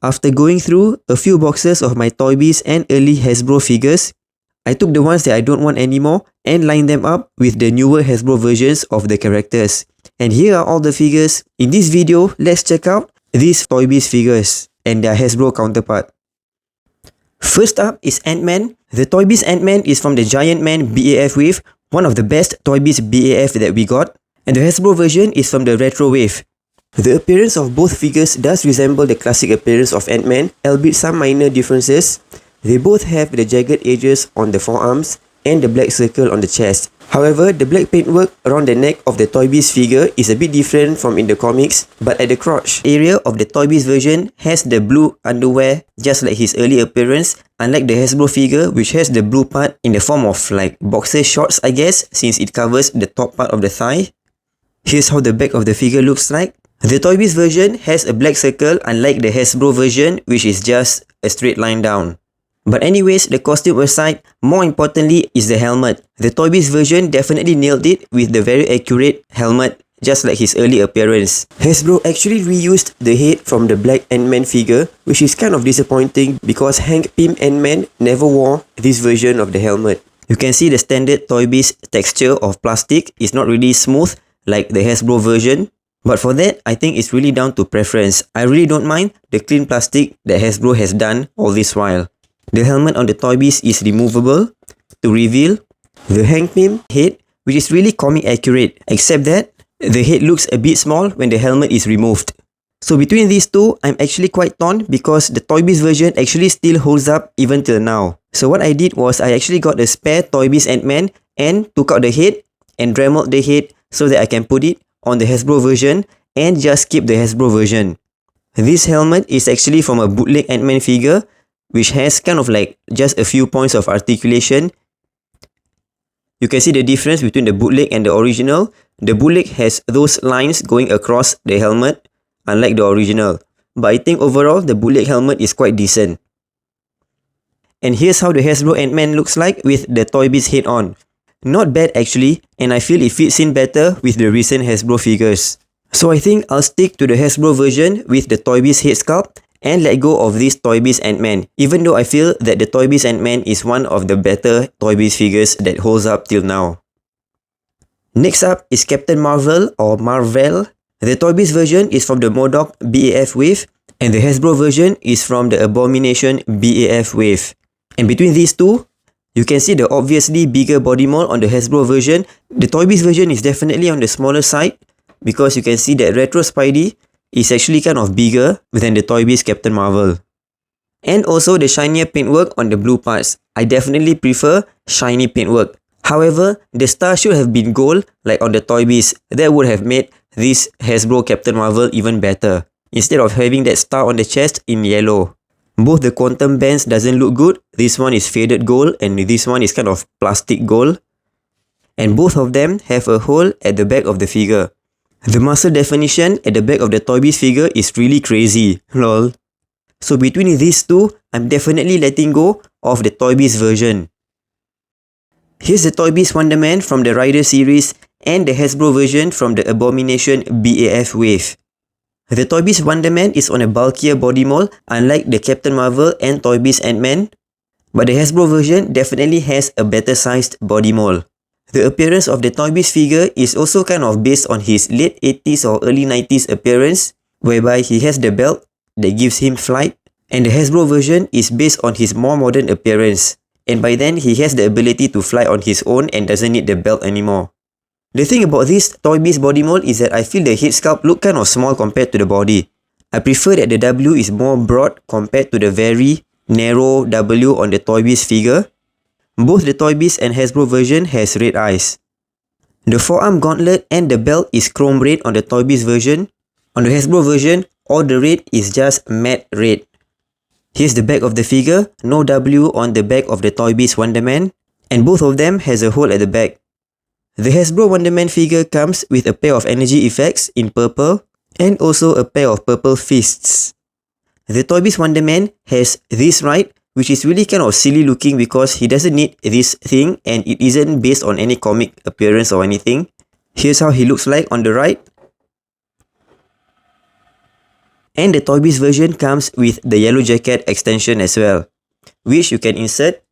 After going through a few boxes of my Toybiz and early Hasbro figures, I took the ones that I don't want anymore and lined them up with the newer Hasbro versions of the characters. And here are all the figures. In this video, let's check out these Toybiz figures and their Hasbro counterpart. First up is Ant-Man. The Toybiz Ant-Man is from the Giant Man BAF wave, one of the best Toybiz BAF that we got. And the Hasbro version is from the Retro wave. The appearance of both figures does resemble the classic appearance of Ant-Man, albeit some minor differences. They both have the jagged edges on the forearms and the black circle on the chest. However, the black paintwork around the neck of the Toybiz figure is a bit different from in the comics, but at the crotch area of the Toybiz version has the blue underwear just like his early appearance, unlike the Hasbro figure which has the blue part in the form of like boxer shorts I guess, since it covers the top part of the thigh. Here's how the back of the figure looks like. The Toybiz version has a black circle unlike the Hasbro version which is just a straight line down. But anyways, the costume aside, more importantly is the helmet. The Toybiz version definitely nailed it with the very accurate helmet, just like his early appearance. Hasbro actually reused the head from the black Ant-Man figure, which is kind of disappointing because Hank Pym Ant-Man never wore this version of the helmet. You can see the standard Toybiz texture of plastic is not really smooth like the Hasbro version. But for that, I think it's really down to preference. I really don't mind the clean plastic that Hasbro has done all this while. The helmet on the Toybiz is removable to reveal the Hank Pym head, which is really comic accurate, except that the head looks a bit small when the helmet is removed. So between these two, I'm actually quite torn because the Toybiz version actually still holds up even till now. So what I did was I actually got a spare Toybiz Ant-Man and took out the head and dremeled the head so that I can put it on the Hasbro version and just keep the Hasbro version. This helmet is actually from a bootleg Ant-Man figure which has kind of like just a few points of articulation. You can see the difference between the bootleg and the original. The bootleg has those lines going across the helmet unlike the original. But I think overall the bootleg helmet is quite decent. And here's how the Hasbro Ant-Man looks like with the Toybiz head on. Not bad actually, and I feel it fits in better with the recent Hasbro figures. So I think I'll stick to the Hasbro version with the Toybiz head sculpt and let go of this Toybiz Ant-Man, even though I feel that the Toybiz Ant-Man is one of the better Toybiz figures that holds up till now. Next up is Captain Mar-vell or Mar-vell. The Toybiz version is from the MODOK BAF wave and the Hasbro version is from the Abomination BAF wave. And between these two, you can see the obviously bigger body mold on the Hasbro version. The Toybiz version is definitely on the smaller side because you can see that Retro Spidey is actually kind of bigger than the Toybiz Captain Mar-vell. And also the shinier paintwork on the blue parts. I definitely prefer shiny paintwork. However, the star should have been gold like on the Toybiz. That would have made this Hasbro Captain Mar-vell even better, instead of having that star on the chest in yellow. Both the quantum bands doesn't look good. This one is faded gold and this one is kind of plastic gold. And both of them have a hole at the back of the figure. The muscle definition at the back of the Toybiz figure is really crazy, lol. So between these two, I'm definitely letting go of the Toybiz version. Here's the Toybiz Wonder Man from the Rider series and the Hasbro version from the Abomination BAF wave. The Toybiz Wonder Man is on a bulkier body mold unlike the Captain Mar-vell and Toybiz Ant-Man, but the Hasbro version definitely has a better sized body mold. The appearance of the Toybiz figure is also kind of based on his late 80s or early 90s appearance, whereby he has the belt that gives him flight, and the Hasbro version is based on his more modern appearance, and by then he has the ability to fly on his own and doesn't need the belt anymore. The thing about this Toybiz body mold is that I feel the head sculpt look kind of small compared to the body. I prefer that the W is more broad compared to the very narrow W on the Toybiz figure. Both the Toybiz and Hasbro version has red eyes. The forearm gauntlet and the belt is chrome red on the Toybiz version. On the Hasbro version, all the red is just matte red. Here's the back of the figure, no W on the back of the Toybiz Wonder Man, and both of them has a hole at the back. The Hasbro Wonder Man figure comes with a pair of energy effects in purple and also a pair of purple fists. The Toybiz Wonder Man has this right, which is really kind of silly looking because he doesn't need this thing and it isn't based on any comic appearance or anything. Here's how he looks like on the right. And the Toybiz version comes with the yellow jacket extension as well, which you can insert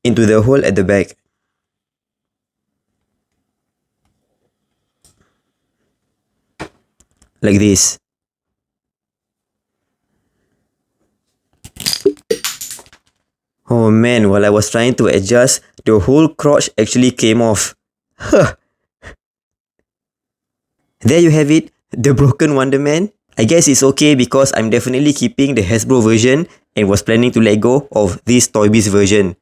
into the hole at the back. Like this. Oh man, while I was trying to adjust, the whole crotch actually came off. There you have it, the broken Wonder Man. I guess it's okay because I'm definitely keeping the Hasbro version and was planning to let go of this Toybiz version.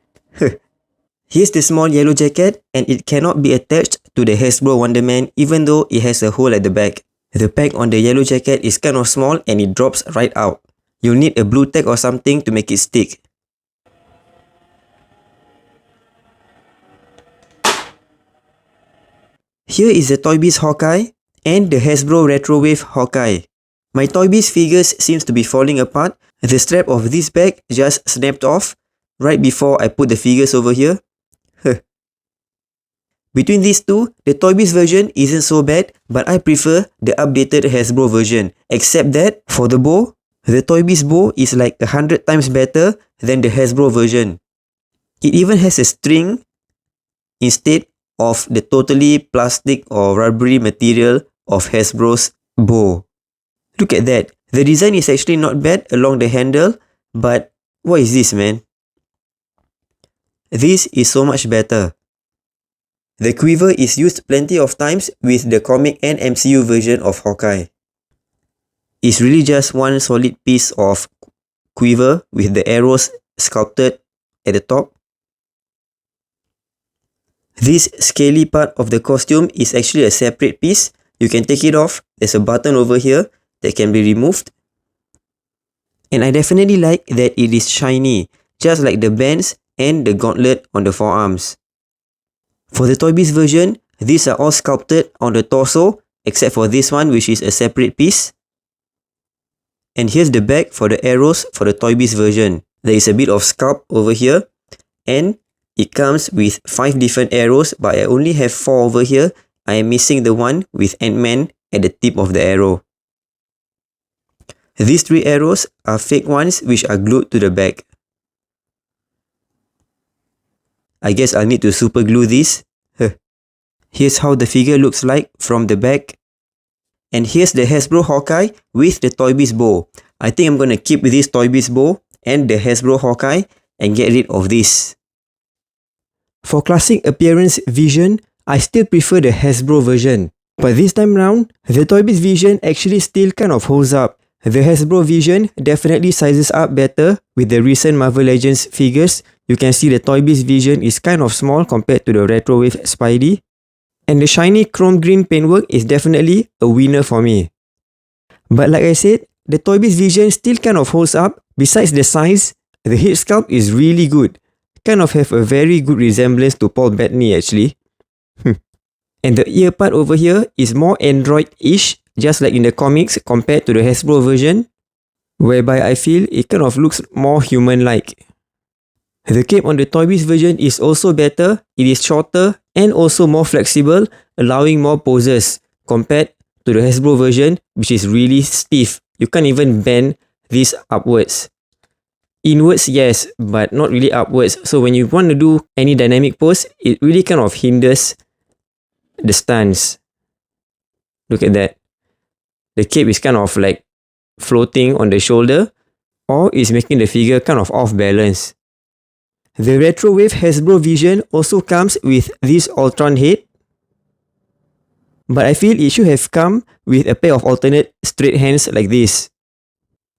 Here's the small yellow jacket, and it cannot be attached to the Hasbro Wonder Man even though it has a hole at the back. The pack on the yellow jacket is kind of small and it drops right out. You'll need a blue tack or something to make it stick. Here is the Toybiz Hawkeye and the Hasbro Retrowave Hawkeye. My Toybiz figures seems to be falling apart. The strap of this bag just snapped off right before I put the figures over here. Between these two, the Toybiz version isn't so bad, but I prefer the updated Hasbro version. Except that, for the bow, the Toybiz bow is like 100 times better than the Hasbro version. It even has a string instead of the totally plastic or rubbery material of Hasbro's bow. Look at that. The design is actually not bad along the handle, but what is this, man? This is so much better. The quiver is used plenty of times with the comic and MCU version of Hawkeye. It's really just one solid piece of quiver with the arrows sculpted at the top. This scaly part of the costume is actually a separate piece. You can take it off. There's a button over here that can be removed. And I definitely like that it is shiny, just like the bands and the gauntlet on the forearms. For the Toybiz version, these are all sculpted on the torso, except for this one, which is a separate piece. And here's the back for the arrows for the Toybiz version. There is a bit of sculpt over here, and it comes with 5 different arrows, but I only have 4 over here. I am missing the one with Ant-Man at the tip of the arrow. These 3 arrows are fake ones which are glued to the back. I guess I'll need to super glue this. Here's how the figure looks like from the back. And here's the Hasbro Hawkeye with the Toybiz bow. I think I'm gonna keep this Toybiz bow and the Hasbro Hawkeye and get rid of this. For classic appearance vision, I still prefer the Hasbro version. But this time round, the Toybiz vision actually still kind of holds up. The Hasbro vision definitely sizes up better with the recent Marvel Legends figures. You can see the Toybiz vision is kind of small compared to the Retrowave Spidey. And the shiny chrome green paintwork is definitely a winner for me. But like I said, the Toybiz vision still kind of holds up. Besides the size, the head sculpt is really good. Kind of have a very good resemblance to Paul Bettany actually. And the ear part over here is more android-ish, just like in the comics compared to the Hasbro version, whereby I feel it kind of looks more human-like. The cape on the Toybiz version is also better. It is shorter and also more flexible, allowing more poses compared to the Hasbro version, which is really stiff. You can't even bend this upwards. Inwards, yes, but not really upwards. So when you want to do any dynamic pose, it really kind of hinders the stance. Look at that. The cape is kind of like floating on the shoulder, or is making the figure kind of off balance. The Retrowave Hasbro Vision also comes with this Ultron head, but I feel it should have come with a pair of alternate straight hands like this.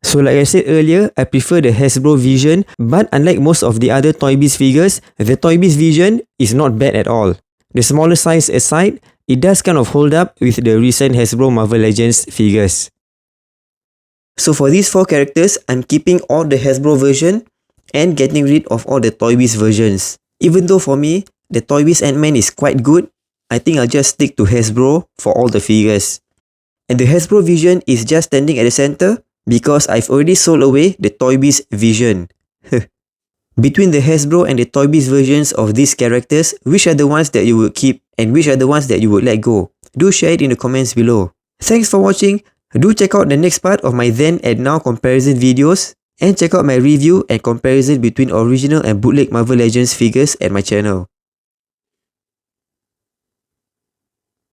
So like I said earlier, I prefer the Hasbro Vision, but unlike most of the other Toybiz figures, the Toybiz Vision is not bad at all. The smaller size aside, it does kind of hold up with the recent Hasbro Marvel Legends figures. So for these 4 characters, I'm keeping all the Hasbro version and getting rid of all the Toybiz versions. Even though for me, the Toybiz Ant-Man is quite good, I think I'll just stick to Hasbro for all the figures. And the Hasbro Vision is just standing at the center because I've already sold away the Toybiz Vision. Between the Hasbro and the Toybiz versions of these characters, which are the ones that you would keep and which are the ones that you would let go? Do share it in the comments below. Thanks for watching. Do check out the next part of my then and now comparison videos, and check out my review and comparison between original and bootleg Marvel Legends figures at my channel.